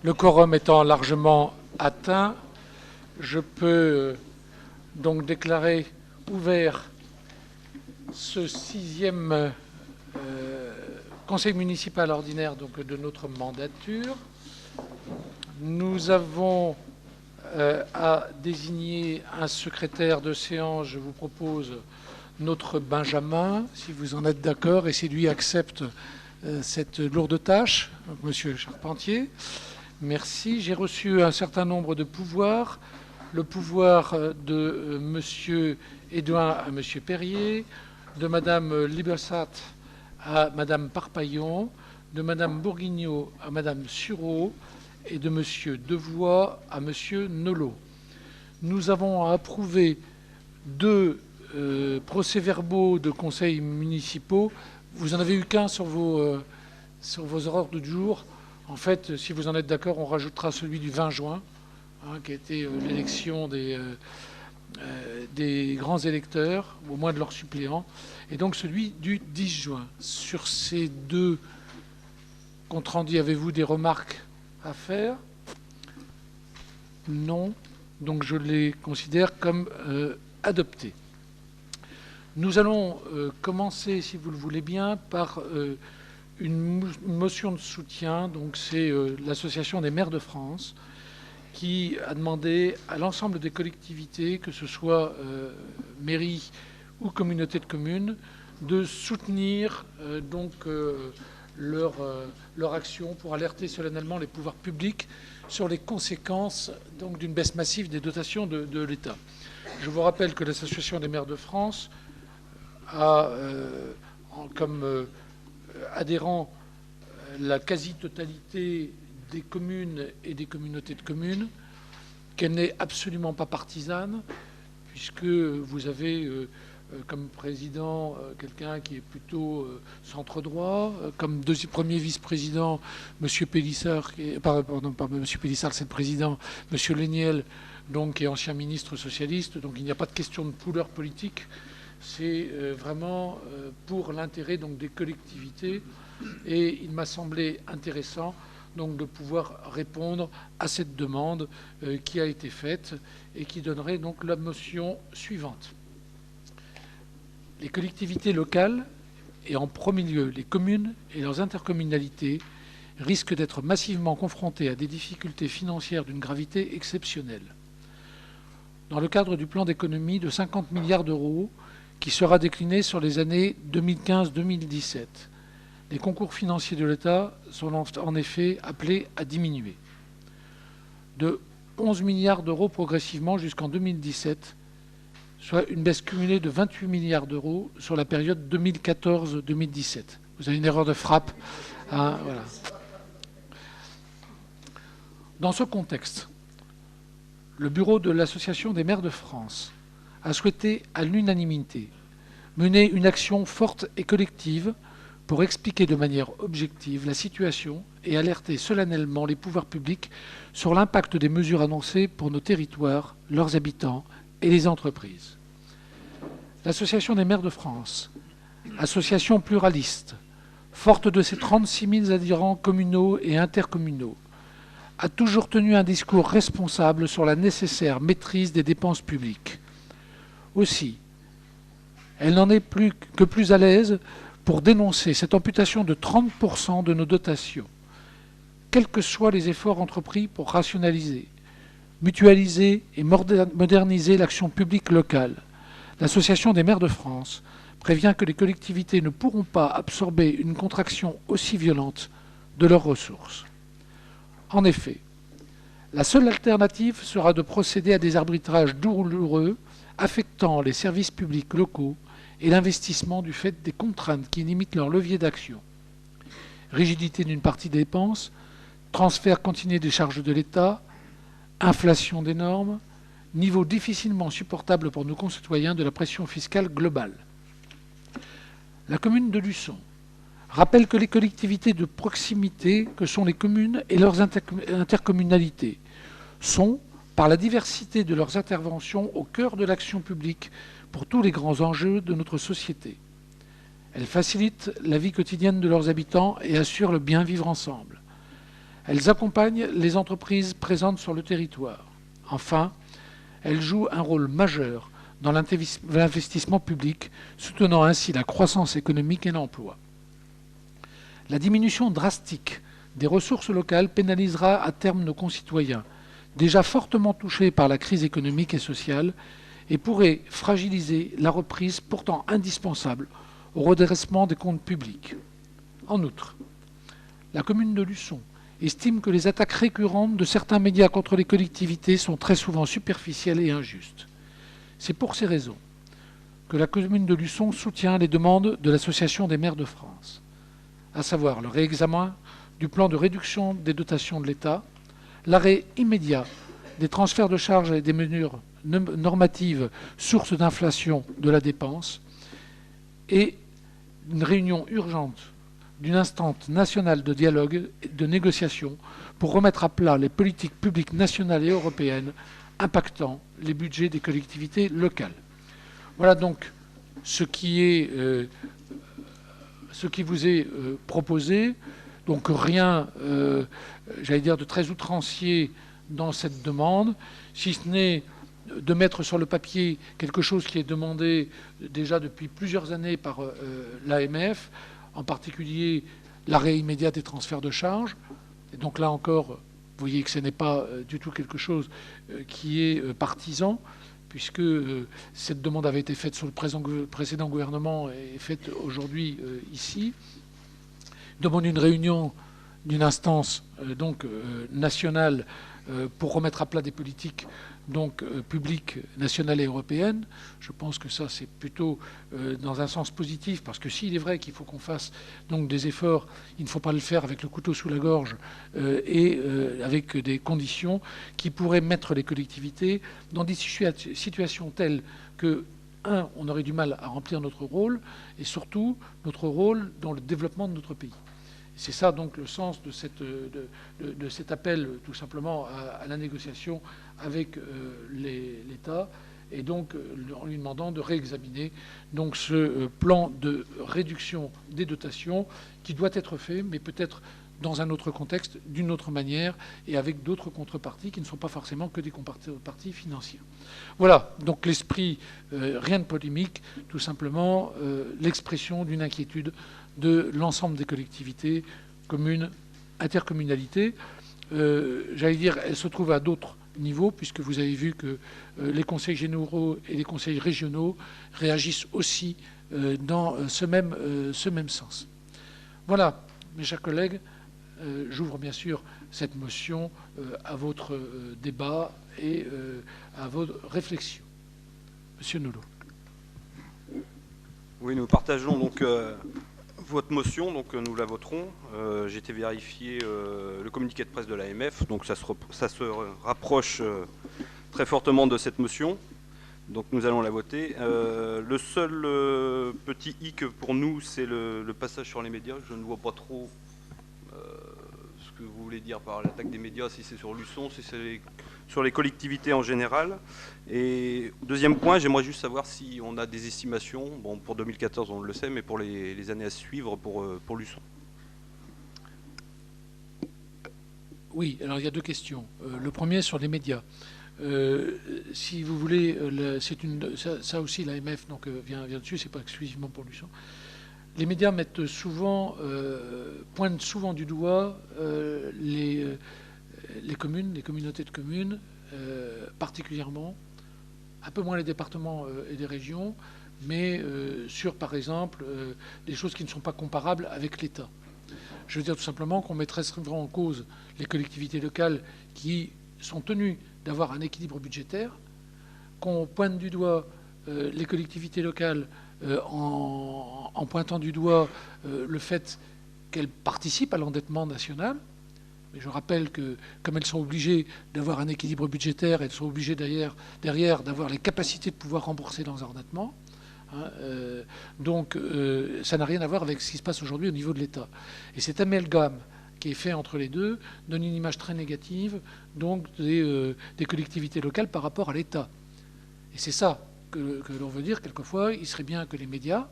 Le quorum étant largement atteint, je peux donc déclarer ouvert ce sixième conseil municipal ordinaire donc, de notre mandature. Nous avons à désigner un secrétaire de séance. Je vous propose notre Benjamin, si vous en êtes d'accord, et si lui accepte cette lourde tâche, Monsieur Charpentier. Merci. J'ai reçu un certain nombre de pouvoirs. Le pouvoir de Monsieur Édouin à Monsieur Perrier, de Madame Libersat à Madame Parpaillon, de Madame Bourguignot à Madame Sureau et de Monsieur Devoix à Monsieur Nolot. Nous avons à approuver deux procès-verbaux de conseils municipaux. Vous n'en avez eu qu'un sur vos ordres du jour. En fait, si vous en êtes d'accord, on rajoutera celui du 20 juin, qui a été l'élection des grands électeurs, au moins de leurs suppléants, et donc celui du 10 juin. Sur ces deux comptes rendus, avez-vous des remarques à faire? Non. Donc je les considère comme adoptés. Nous allons commencer, si vous le voulez bien, par une motion de soutien. Donc c'est l'Association des maires de France qui a demandé à l'ensemble des collectivités, que ce soit mairie ou communauté de communes, de soutenir leur action pour alerter solennellement les pouvoirs publics sur les conséquences d'une baisse massive des dotations de l'État. Je vous rappelle que l'Association des maires de France a comme adhérents la quasi-totalité des communes et des communautés de communes, qu'elle n'est absolument pas partisane, puisque vous avez comme président quelqu'un qui est plutôt centre-droit, comme premier vice-président, M. Pélissard, pardon, pas M. Pélissard, c'est le président, M. Léniel, donc, qui est ancien ministre socialiste, donc il n'y a pas de question de couleur politique, c'est vraiment pour l'intérêt des collectivités, et il m'a semblé intéressant donc de pouvoir répondre à cette demande qui a été faite et qui donnerait donc la motion suivante. Les collectivités locales, et en premier lieu les communes et leurs intercommunalités, risquent d'être massivement confrontées à des difficultés financières d'une gravité exceptionnelle. Dans le cadre du plan d'économie de 50 milliards d'euros qui sera décliné sur les années 2015-2017, les concours financiers de l'État sont en effet appelés à diminuer. De 11 milliards d'euros progressivement jusqu'en 2017, soit une baisse cumulée de 28 milliards d'euros sur la période 2014-2017. Vous avez une erreur de frappe. Voilà. Dans ce contexte, le bureau de l'Association des maires de France a souhaité à l'unanimité mener une action forte et collective pour expliquer de manière objective la situation et alerter solennellement les pouvoirs publics sur l'impact des mesures annoncées pour nos territoires, leurs habitants et les entreprises. L'Association des maires de France, association pluraliste, forte de ses 36 000 adhérents communaux et intercommunaux, a toujours tenu un discours responsable sur la nécessaire maîtrise des dépenses publiques. Aussi, elle n'en est plus à l'aise pour dénoncer cette amputation de 30% de nos dotations, quels que soient les efforts entrepris pour rationaliser, mutualiser et moderniser l'action publique locale. L'Association des maires de France prévient que les collectivités ne pourront pas absorber une contraction aussi violente de leurs ressources. En effet, la seule alternative sera de procéder à des arbitrages douloureux affectant les services publics locaux et l'investissement du fait des contraintes qui limitent leur levier d'action. Rigidité d'une partie des dépenses, transfert continué des charges de l'État, inflation des normes, niveau difficilement supportable pour nos concitoyens de la pression fiscale globale. La commune de Luçon rappelle que les collectivités de proximité, que sont les communes et leurs intercommunalités, sont, par la diversité de leurs interventions, au cœur de l'action publique pour tous les grands enjeux de notre société. Elles facilitent la vie quotidienne de leurs habitants et assurent le bien vivre ensemble. Elles accompagnent les entreprises présentes sur le territoire. Enfin, elles jouent un rôle majeur dans l'investissement public, soutenant ainsi la croissance économique et l'emploi. La diminution drastique des ressources locales pénalisera à terme nos concitoyens, déjà fortement touchés par la crise économique et sociale, et pourrait fragiliser la reprise pourtant indispensable au redressement des comptes publics. En outre, la commune de Luçon estime que les attaques récurrentes de certains médias contre les collectivités sont très souvent superficielles et injustes. C'est pour ces raisons que la commune de Luçon soutient les demandes de l'Association des maires de France, à savoir le réexamen du plan de réduction des dotations de l'État, l'arrêt immédiat des transferts de charges et des mesures normatives sources d'inflation de la dépense et une réunion urgente d'une instance nationale de dialogue et de négociation pour remettre à plat les politiques publiques nationales et européennes impactant les budgets des collectivités locales. Voilà donc ce qui vous est proposé. Donc rien, j'allais dire, de très outrancier dans cette demande, si ce n'est de mettre sur le papier quelque chose qui est demandé déjà depuis plusieurs années par l'AMF, en particulier l'arrêt immédiat des transferts de charges. Et donc là encore, vous voyez que ce n'est pas du tout quelque chose qui est partisan, puisque cette demande avait été faite sous le précédent gouvernement et est faite aujourd'hui ici. Demande une réunion d'une instance nationale pour remettre à plat des politiques publiques nationales et européennes. Je pense que ça c'est plutôt dans un sens positif, parce que s'il est vrai qu'il faut qu'on fasse des efforts, il ne faut pas le faire avec le couteau sous la gorge et avec des conditions qui pourraient mettre les collectivités dans des situations telles que on aurait du mal à remplir notre rôle, et surtout notre rôle dans le développement de notre pays. C'est ça donc le sens de cet appel tout simplement à la négociation avec l'État, et donc en lui demandant de réexaminer ce plan de réduction des dotations qui doit être fait, mais peut-être dans un autre contexte, d'une autre manière, et avec d'autres contreparties qui ne sont pas forcément que des contreparties financières. Voilà, donc l'esprit, rien de polémique, tout simplement l'expression d'une inquiétude de l'ensemble des collectivités, communes, intercommunalités. J'allais dire, elle se trouve à d'autres niveaux, puisque vous avez vu que les conseils généraux et les conseils régionaux réagissent aussi dans ce même sens. Voilà, mes chers collègues, j'ouvre bien sûr cette motion à votre débat et à vos réflexions. Monsieur Nolot. Oui, nous partageons donc votre motion, donc nous la voterons. J'ai été vérifier le communiqué de presse de l'AMF, donc ça se rapproche très fortement de cette motion. Donc nous allons la voter. Le seul petit hic pour nous, c'est le passage sur les médias. Je ne vois pas trop ce que vous voulez dire par l'attaque des médias, si c'est sur Luçon, si c'est sur les collectivités en général. Et deuxième point, j'aimerais juste savoir si on a des estimations, bon pour 2014 on le sait, mais pour les années à suivre pour Luçon. Oui, alors il y a deux questions. Le premier sur les médias. Si vous voulez, ça aussi l'AMF vient dessus, c'est pas exclusivement pour Luçon. Les médias mettent souvent, pointent souvent du doigt les communes, les communautés de communes, particulièrement, un peu moins les départements et les régions, mais sur, par exemple, des choses qui ne sont pas comparables avec l'État. Je veux dire tout simplement qu'on mettrait souvent en cause les collectivités locales qui sont tenues d'avoir un équilibre budgétaire, qu'on pointe du doigt les collectivités locales en pointant du doigt le fait qu'elles participent à l'endettement national. Mais je rappelle que, comme elles sont obligées d'avoir un équilibre budgétaire, elles sont obligées derrière d'avoir les capacités de pouvoir rembourser leurs endettements. Donc ça n'a rien à voir avec ce qui se passe aujourd'hui au niveau de l'État. Et cet amalgame qui est fait entre les deux donne une image très négative donc des collectivités locales par rapport à l'État. Et c'est ça que l'on veut dire. Quelquefois, il serait bien que les médias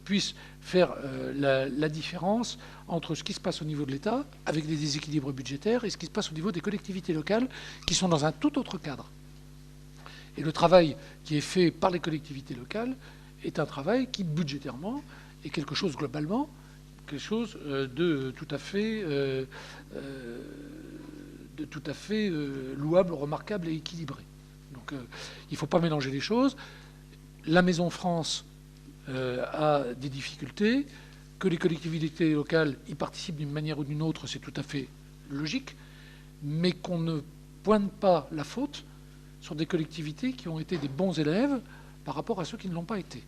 puisse faire la différence entre ce qui se passe au niveau de l'État, avec des déséquilibres budgétaires, et ce qui se passe au niveau des collectivités locales, qui sont dans un tout autre cadre. Et le travail qui est fait par les collectivités locales est un travail qui, budgétairement, est quelque chose, globalement, quelque chose de tout à fait louable, remarquable et équilibré. Donc il ne faut pas mélanger les choses. La Maison France a des difficultés, que les collectivités locales y participent d'une manière ou d'une autre, c'est tout à fait logique, mais qu'on ne pointe pas la faute sur des collectivités qui ont été des bons élèves par rapport à ceux qui ne l'ont pas été.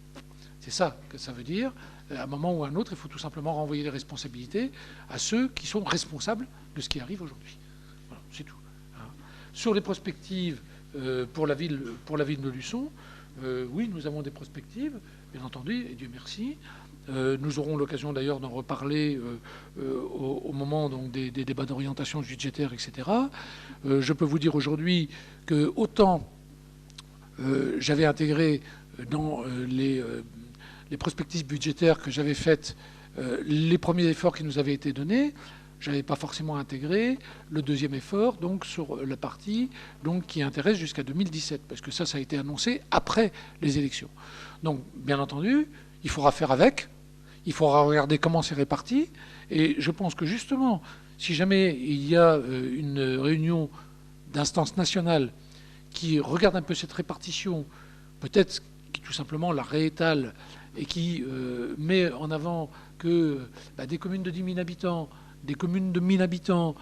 C'est ça que ça veut dire. À un moment ou à un autre, il faut tout simplement renvoyer les responsabilités à ceux qui sont responsables de ce qui arrive aujourd'hui. Voilà, c'est tout. Sur les prospectives pour la ville de Luçon, oui, nous avons des prospectives, bien entendu, et Dieu merci. Nous aurons l'occasion d'ailleurs d'en reparler au moment donc, des débats d'orientation budgétaire, etc. Je peux vous dire aujourd'hui que autant j'avais intégré dans les prospectives budgétaires que j'avais faites les premiers efforts qui nous avaient été donnés, je n'avais pas forcément intégré le deuxième effort donc, sur la partie donc, qui intéresse jusqu'à 2017, parce que ça a été annoncé après les élections. Donc, bien entendu, il faudra faire avec, il faudra regarder comment c'est réparti, et je pense que justement, si jamais il y a une réunion d'instance nationale qui regarde un peu cette répartition, peut-être qui tout simplement la réétale et qui met en avant que des communes de 10 000 habitants, des communes de 1000 habitants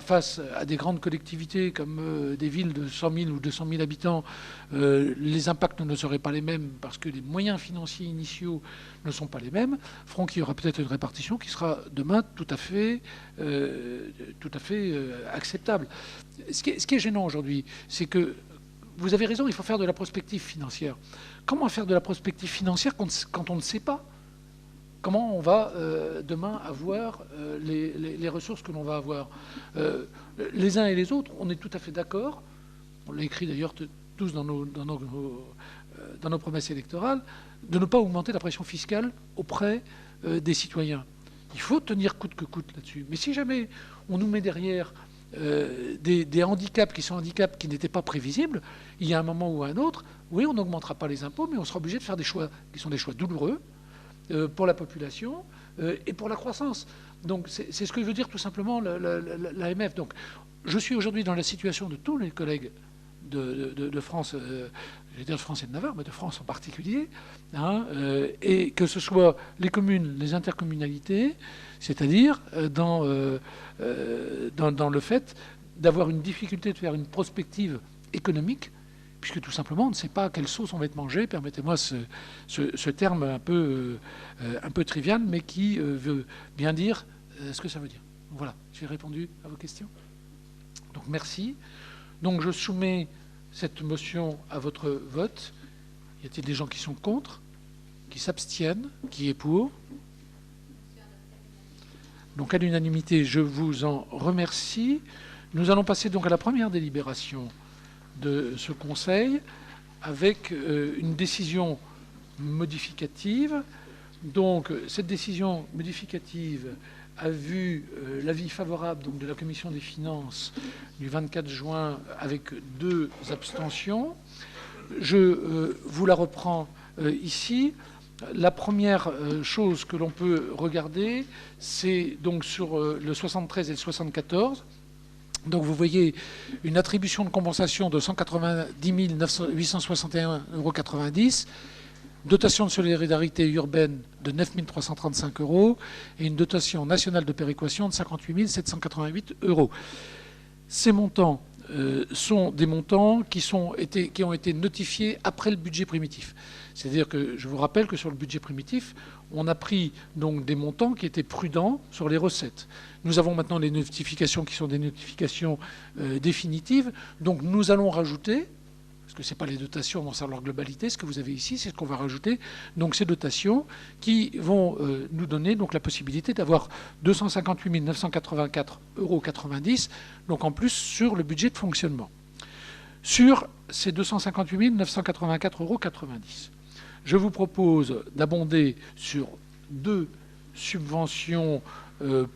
face à des grandes collectivités comme des villes de 100 000 ou 200 000 habitants, les impacts ne seraient pas les mêmes parce que les moyens financiers initiaux ne sont pas les mêmes, feront qu'il y aura peut-être une répartition qui sera demain tout à fait acceptable. Ce qui est gênant aujourd'hui, c'est que vous avez raison, il faut faire de la prospective financière. Comment faire de la prospective financière quand on ne sait pas comment on va demain avoir les ressources que l'on va avoir. Les uns et les autres, on est tout à fait d'accord, on l'a écrit d'ailleurs tous dans nos promesses électorales, de ne pas augmenter la pression fiscale auprès des citoyens. Il faut tenir coûte que coûte là-dessus. Mais si jamais on nous met derrière des handicaps qui sont handicaps qui n'étaient pas prévisibles, il y a un moment ou un autre, oui, on n'augmentera pas les impôts, mais on sera obligé de faire des choix qui sont des choix douloureux, pour la population et pour la croissance. Donc c'est ce que veut dire tout simplement l'AMF. Donc je suis aujourd'hui dans la situation de tous les collègues de France, je vais dire de France et de Navarre, mais de France en particulier, et que ce soit les communes, les intercommunalités, c'est-à-dire dans le fait d'avoir une difficulté de faire une prospective économique, puisque tout simplement, on ne sait pas à quelle sauce on va être mangé, permettez-moi ce terme un peu trivial, mais qui veut bien dire ce que ça veut dire. Voilà, j'ai répondu à vos questions. Donc merci. Donc je soumets cette motion à votre vote. Y a-t-il des gens qui sont contre, qui s'abstiennent, qui est pour? Donc à l'unanimité, je vous en remercie. Nous allons passer donc à la première délibération de ce Conseil avec une décision modificative. Donc cette décision modificative a vu l'avis favorable donc, de la Commission des finances du 24 juin avec 2 abstentions. Je vous la reprends ici. La première chose que l'on peut regarder, c'est donc sur le 73 et le 74. Donc vous voyez une attribution de compensation de 190 861,90 €, dotation de solidarité urbaine de 9 335 € et une dotation nationale de péréquation de 58 788 €. Ces montants sont des montants qui ont été notifiés après le budget primitif. C'est-à-dire que je vous rappelle que sur le budget primitif, on a pris donc des montants qui étaient prudents sur les recettes. Nous avons maintenant les notifications qui sont des notifications définitives. Donc nous allons rajouter, parce que ce n'est pas les dotations dans leur globalité, ce que vous avez ici, c'est ce qu'on va rajouter. Donc ces dotations qui vont nous donner donc, la possibilité d'avoir 258 984,90 €, donc en plus sur le budget de fonctionnement. Sur ces 258 984,90 €, je vous propose d'abonder sur 2 subventions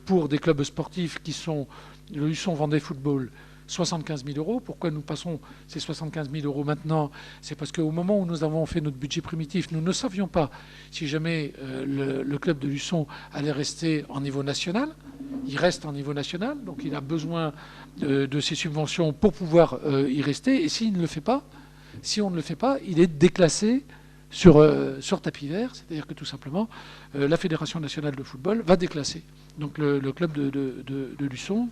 pour des clubs sportifs qui sont le Luçon Vendée Football, 75 000 euros. Pourquoi nous passons ces 75 000 euros maintenant? C'est parce qu'au moment où nous avons fait notre budget primitif, nous ne savions pas si jamais le club de Luçon allait rester en niveau national. Il reste en niveau national, donc il a besoin de ces subventions pour pouvoir y rester. Et s'il ne le fait pas, si on ne le fait pas, il est déclassé sur tapis vert, c'est-à-dire que tout simplement, la Fédération nationale de football va déclasser donc le club de Luçon.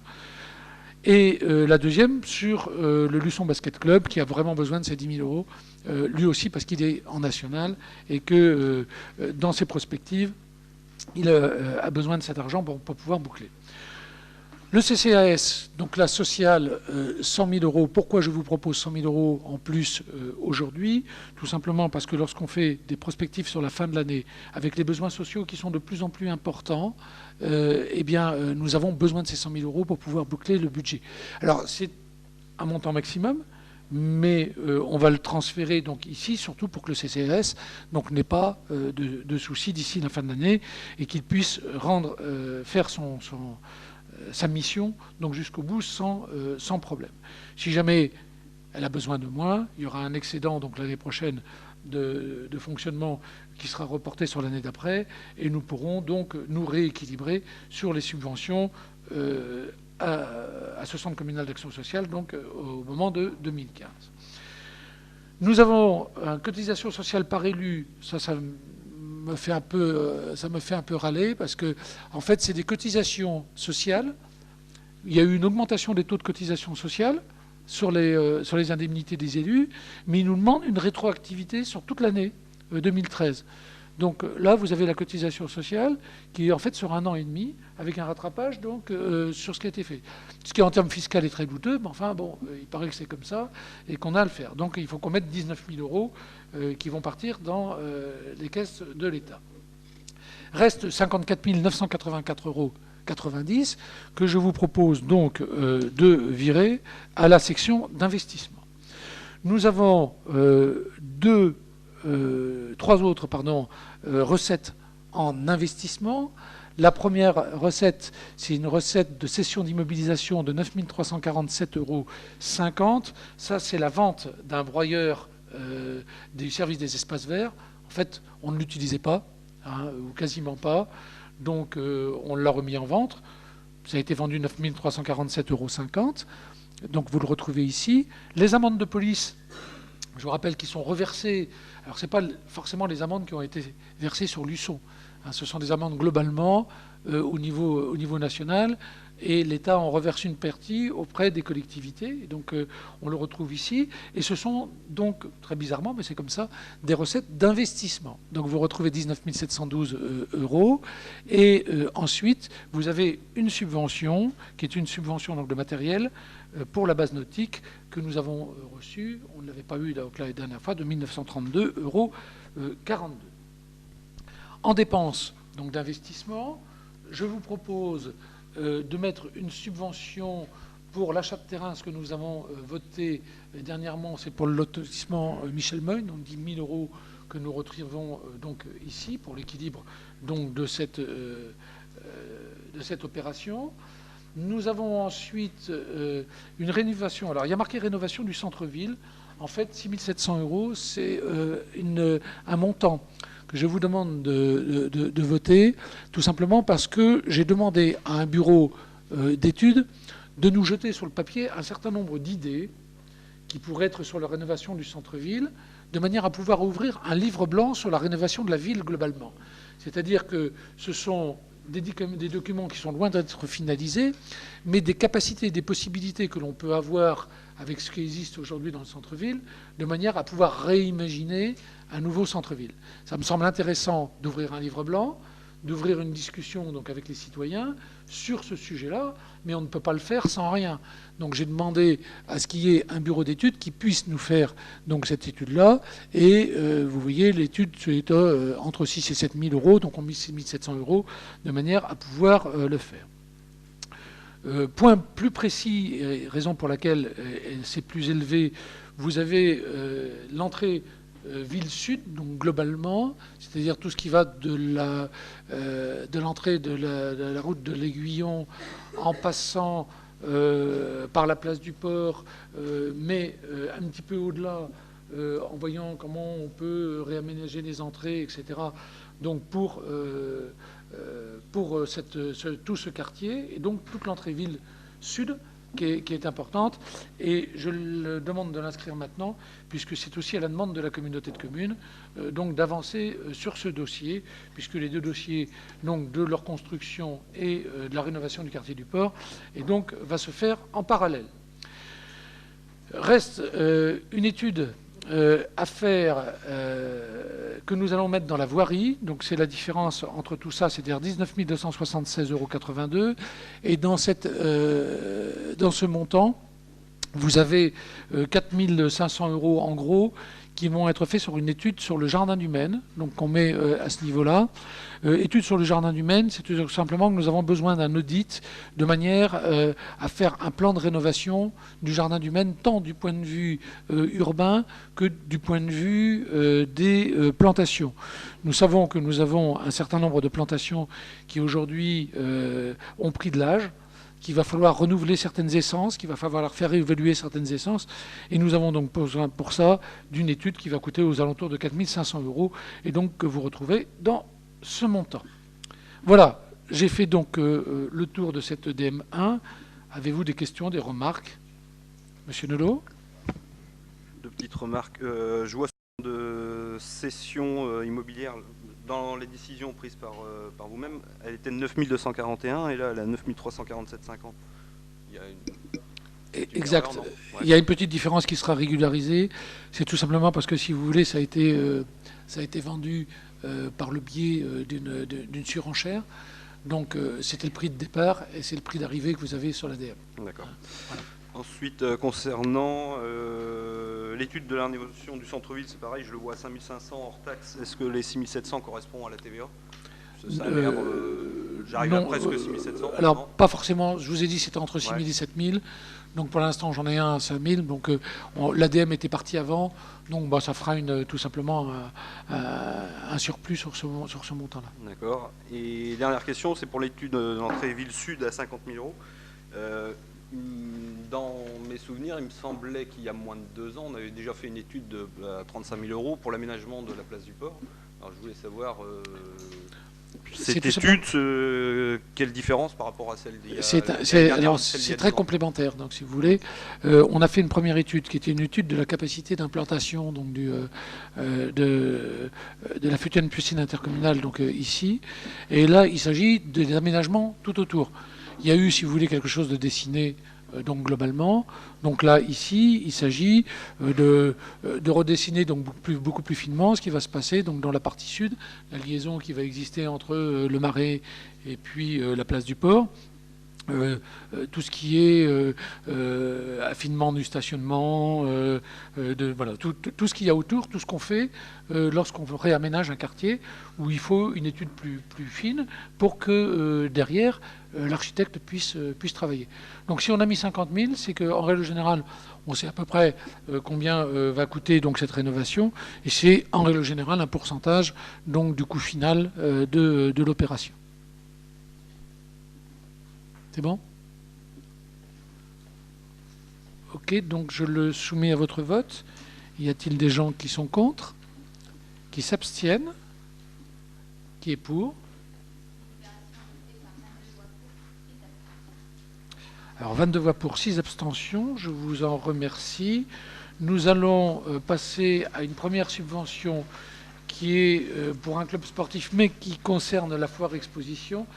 Et la deuxième sur le Luçon Basket Club, qui a vraiment besoin de ces 10 000 euros, lui aussi parce qu'il est en national et que dans ses perspectives, il a besoin de cet argent pour pouvoir boucler. Le CCAS, donc la sociale, 100 000 euros. Pourquoi je vous propose 100 000 euros en plus aujourd'hui? Tout simplement parce que lorsqu'on fait des prospectives sur la fin de l'année, avec les besoins sociaux qui sont de plus en plus importants, eh bien, nous avons besoin de ces 100 000 euros pour pouvoir boucler le budget. Alors, c'est un montant maximum, mais on va le transférer donc ici, surtout pour que le CCAS n'ait pas de soucis d'ici la fin de l'année et qu'il puisse faire sa mission donc jusqu'au bout sans problème. Si jamais elle a besoin de moins, il y aura un excédent donc l'année prochaine de fonctionnement qui sera reporté sur l'année d'après et nous pourrons donc nous rééquilibrer sur les subventions à ce centre communal d'action sociale donc au moment de 2015. Nous avons une cotisation sociale par élu, ça me fait un peu râler parce que en fait c'est des cotisations sociales. Il y a eu une augmentation des taux de cotisation sociale sur les indemnités des élus, mais ils nous demandent une rétroactivité sur toute l'année 2013. Donc là, vous avez la cotisation sociale qui est en fait sur 1 an et demi, avec un rattrapage donc sur ce qui a été fait. Ce qui en termes fiscaux est très douteux, mais enfin bon, il paraît que c'est comme ça et qu'on a à le faire. Donc il faut qu'on mette 19 000 euros qui vont partir dans les caisses de l'État. Reste 54 984,90 euros que je vous propose donc de virer à la section d'investissement. Nous avons trois autres recettes en investissement. La première recette, c'est une recette de cession d'immobilisation de 9 347,50 euros. Ça, c'est la vente d'un broyeur du service des espaces verts. En fait, on ne l'utilisait pas, ou quasiment pas. Donc, on l'a remis en vente. Ça a été vendu 9 347,50 euros. Donc, vous le retrouvez ici. Les amendes de police, je vous rappelle qu'ils sont reversées. Alors, ce n'est pas forcément les amendes qui ont été versées sur Luçon. Ce sont des amendes globalement au niveau national. Et l'État en reverse une partie auprès des collectivités. Donc, on le retrouve ici. Et ce sont donc, très bizarrement, mais c'est comme ça, des recettes d'investissement. Donc, vous retrouvez 19 712 euros. Et ensuite, vous avez une subvention, qui est une subvention donc, de matériel pour la base nautique que nous avons reçue. On ne l'avait pas eu la dernière fois, de 1932,42 euros. En dépenses donc d'investissement, je vous propose de mettre une subvention pour l'achat de terrain, ce que nous avons voté dernièrement, c'est pour le lotissement Michel Meugne, donc 10 000 euros que nous retrouvons donc ici pour l'équilibre donc de cette opération. Nous avons ensuite une rénovation. Alors il y a marqué rénovation du centre-ville. En fait, 6 700 euros, c'est un montant que je vous demande de voter, tout simplement parce que j'ai demandé à un bureau d'études de nous jeter sur le papier un certain nombre d'idées qui pourraient être sur la rénovation du centre-ville, de manière à pouvoir ouvrir un livre blanc sur la rénovation de la ville globalement. C'est-à-dire que ce sont des documents qui sont loin d'être finalisés, mais des capacités, des possibilités que l'on peut avoir avec ce qui existe aujourd'hui dans le centre-ville, de manière à pouvoir réimaginer un nouveau centre-ville. Ça me semble intéressant d'ouvrir un livre blanc, d'ouvrir une discussion donc, avec les citoyens sur ce sujet-là, mais on ne peut pas le faire sans rien. Donc j'ai demandé à ce qu'il y ait un bureau d'études qui puisse nous faire donc, cette étude-là, et vous voyez, l'étude est entre 6 et 7 000 euros, donc on met 6 700 euros, de manière à pouvoir le faire. Point plus précis, et raison pour laquelle c'est plus élevé, vous avez l'entrée ville sud, donc globalement, c'est-à-dire tout ce qui va de l'entrée de la route de l'Aiguillon en passant par la place du port, mais un petit peu au-delà, en voyant comment on peut réaménager les entrées, etc. Donc pour tout ce quartier, et donc toute l'entrée ville sud, qui est importante, et je le demande de l'inscrire maintenant, puisque c'est aussi à la demande de la communauté de communes, donc d'avancer sur ce dossier, puisque les deux dossiers, donc de leur construction et de la rénovation du quartier du port, et donc va se faire en parallèle. Reste une étude à faire que nous allons mettre dans la voirie. Donc c'est la différence entre tout ça, c'est-à-dire 19 276,82 €. Et dans ce montant, vous avez 4 500 € en gros qui vont être faits sur une étude sur le jardin du Maine, donc on met à ce niveau-là. Étude sur le jardin du Maine, c'est tout simplement que nous avons besoin d'un audit de manière à faire un plan de rénovation du jardin du Maine, tant du point de vue urbain que du point de vue des plantations. Nous savons que nous avons un certain nombre de plantations qui aujourd'hui ont pris de l'âge, qu'il va falloir renouveler certaines essences, qu'il va falloir faire évaluer certaines essences. Et nous avons donc besoin pour ça d'une étude qui va coûter aux alentours de 4 500 € et donc que vous retrouvez dans ce montant. Voilà, j'ai fait donc le tour de cette DM1. Avez-vous des questions, des remarques? Monsieur Nolot? Deux petites remarques. Je vois de cession immobilière dans les décisions prises par vous-même, elle était de 9 241 et là elle est à 9 347,50. Il y a une exact. erreur, il y a une petite différence qui sera régularisée. C'est tout simplement parce que, si vous voulez, ça a été vendu par le biais d'une surenchère. Donc c'était le prix de départ et c'est le prix d'arrivée que vous avez sur l'ADM. D'accord. Voilà. Ensuite, concernant l'étude de la rénovation du centre-ville, c'est pareil, je le vois à 5 500 hors taxe. Est-ce que les 6 700 correspondent à la TVA? Ça a l'air, j'arrive à presque 6 700. Alors, non, pas forcément. Je vous ai dit c'était entre 6 000 ouais. et 7 000. Donc pour l'instant, j'en ai un à 5 000. Donc l'ADM était parti avant. Donc bah, ça fera tout simplement un surplus sur ce montant-là. D'accord. Et dernière question, c'est pour l'étude de l'entrée ville sud à 50 000 €. Dans mes souvenirs, il me semblait qu'il y a moins de 2 ans, on avait déjà fait une étude à 35 000 € pour l'aménagement de la place du port. Alors je voulais savoir, cette étude, quelle différence par rapport à celle d'il y a C'est très complémentaire. Donc si vous voulez, on a fait une première étude qui était une étude de la capacité d'implantation donc de la future piscine intercommunale donc ici. Et là, il s'agit des aménagements tout autour. Il y a eu, si vous voulez, quelque chose de dessiné donc globalement. Donc là, ici, il s'agit de redessiner donc beaucoup plus finement ce qui va se passer donc dans la partie sud, la liaison qui va exister entre le Marais et puis la place du port. Tout ce qui est affinement du stationnement, voilà, tout ce qu'il y a autour, tout ce qu'on fait lorsqu'on réaménage un quartier où il faut une étude plus fine pour que derrière l'architecte puisse travailler. Donc si on a mis 50 000, c'est qu'en règle générale, on sait à peu près combien va coûter donc cette rénovation, et c'est en règle générale un pourcentage donc du coût final de l'opération. C'est bon? Ok, donc je le soumets à votre vote. Y a-t-il des gens qui sont contre? Qui s'abstiennent? Qui est pour? Alors 22 voix pour, 6 abstentions. Je vous en remercie. Nous allons passer à une première subvention qui est pour un club sportif, mais qui concerne la foire exposition.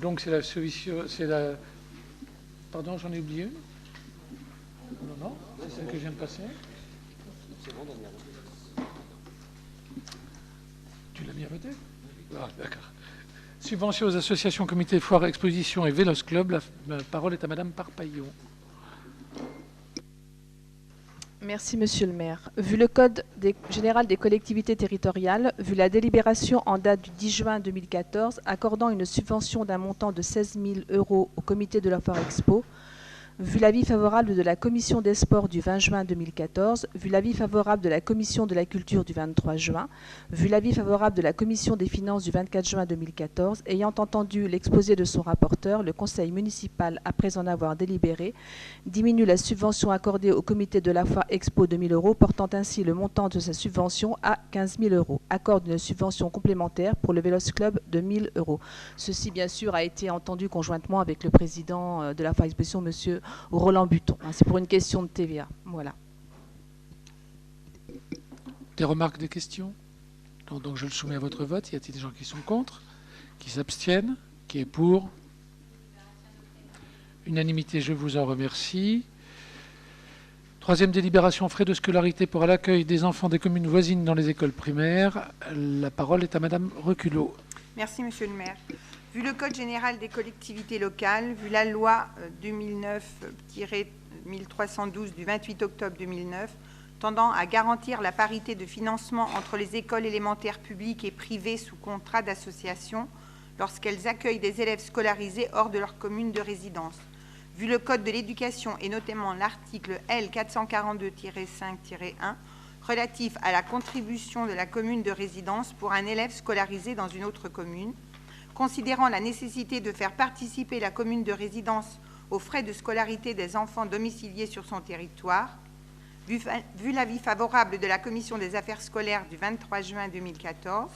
Donc c'est la... Pardon, j'en ai oublié une? Non, c'est celle que je viens de passer. C'est bon, Daniel. Tu l'as mis à voter? Ah, d'accord. Subvention aux associations, comités, foires, expositions et Vélos Club. La parole est à Madame Parpaillon. Merci, Monsieur le maire. Vu le Code général des collectivités territoriales, vu la délibération en date du 10 juin 2014 accordant une subvention d'un montant de 16 000 € au comité de la Foire Expo, Vu l'avis favorable de la Commission des Sports du 20 juin 2014, vu l'avis favorable de la Commission de la Culture du 23 juin, vu l'avis favorable de la Commission des Finances du 24 juin 2014, ayant entendu l'exposé de son rapporteur, le Conseil municipal, après en avoir délibéré, diminue la subvention accordée au comité de la foire Expo de 1 000 €, portant ainsi le montant de sa subvention à 15 000 €. Accorde une subvention complémentaire pour le Vélos Club de 1 000 €. Ceci, bien sûr, a été entendu conjointement avec le président de la foire Exposition, monsieur Roland Buton. C'est pour une question de TVA. Voilà. Des remarques, des questions? Non, donc je le soumets à votre vote. Y a-t-il des gens qui sont contre? Qui s'abstiennent? Qui est pour? Unanimité, je vous en remercie. Troisième délibération, frais de scolarité pour l'accueil des enfants des communes voisines dans les écoles primaires. La parole est à Madame Reculot. Merci, Monsieur le maire. Vu le Code général des collectivités locales, vu la loi 2009-1312 du 28 octobre 2009, tendant à garantir la parité de financement entre les écoles élémentaires publiques et privées sous contrat d'association lorsqu'elles accueillent des élèves scolarisés hors de leur commune de résidence. Vu le Code de l'éducation et notamment l'article L 442-5-1 relatif à la contribution de la commune de résidence pour un élève scolarisé dans une autre commune, considérant la nécessité de faire participer la commune de résidence aux frais de scolarité des enfants domiciliés sur son territoire, vu l'avis favorable de la Commission des affaires scolaires du 23 juin 2014,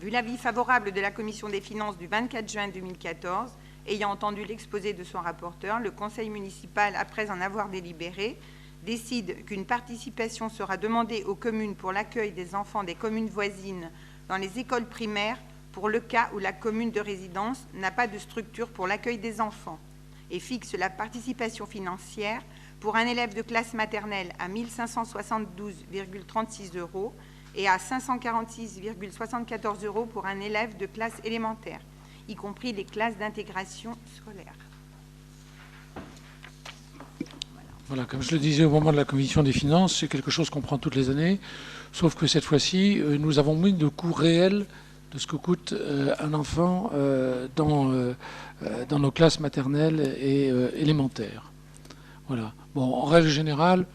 vu l'avis favorable de la Commission des finances du 24 juin 2014, ayant entendu l'exposé de son rapporteur, le Conseil municipal, après en avoir délibéré, décide qu'une participation sera demandée aux communes pour l'accueil des enfants des communes voisines dans les écoles primaires pour le cas où la commune de résidence n'a pas de structure pour l'accueil des enfants et fixe la participation financière pour un élève de classe maternelle à 1 572,36 € et à 546,74 € pour un élève de classe élémentaire, y compris les classes d'intégration scolaire. Voilà, comme je le disais au moment de la commission des finances, c'est quelque chose qu'on prend toutes les années, sauf que cette fois-ci, nous avons mis le coût réel de ce que coûte un enfant dans nos classes maternelles et élémentaires. Voilà. Bon, en règle générale,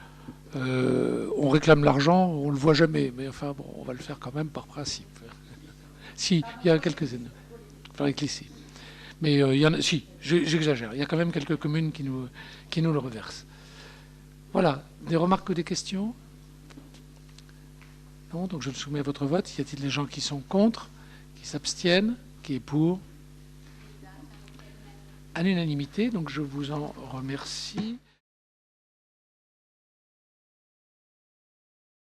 on réclame l'argent, on ne le voit jamais, mais enfin, bon, on va le faire quand même par principe. Si, il y a quelques-unes, avec lycée. Mais il y en a, si, j'exagère, il y a quand même quelques communes qui nous le reversent. Voilà, des remarques ou des questions? Non, donc je le soumets à votre vote. Y a-t-il des gens qui sont contre, qui s'abstiennent, qui est pour? À l'unanimité, donc je vous en remercie.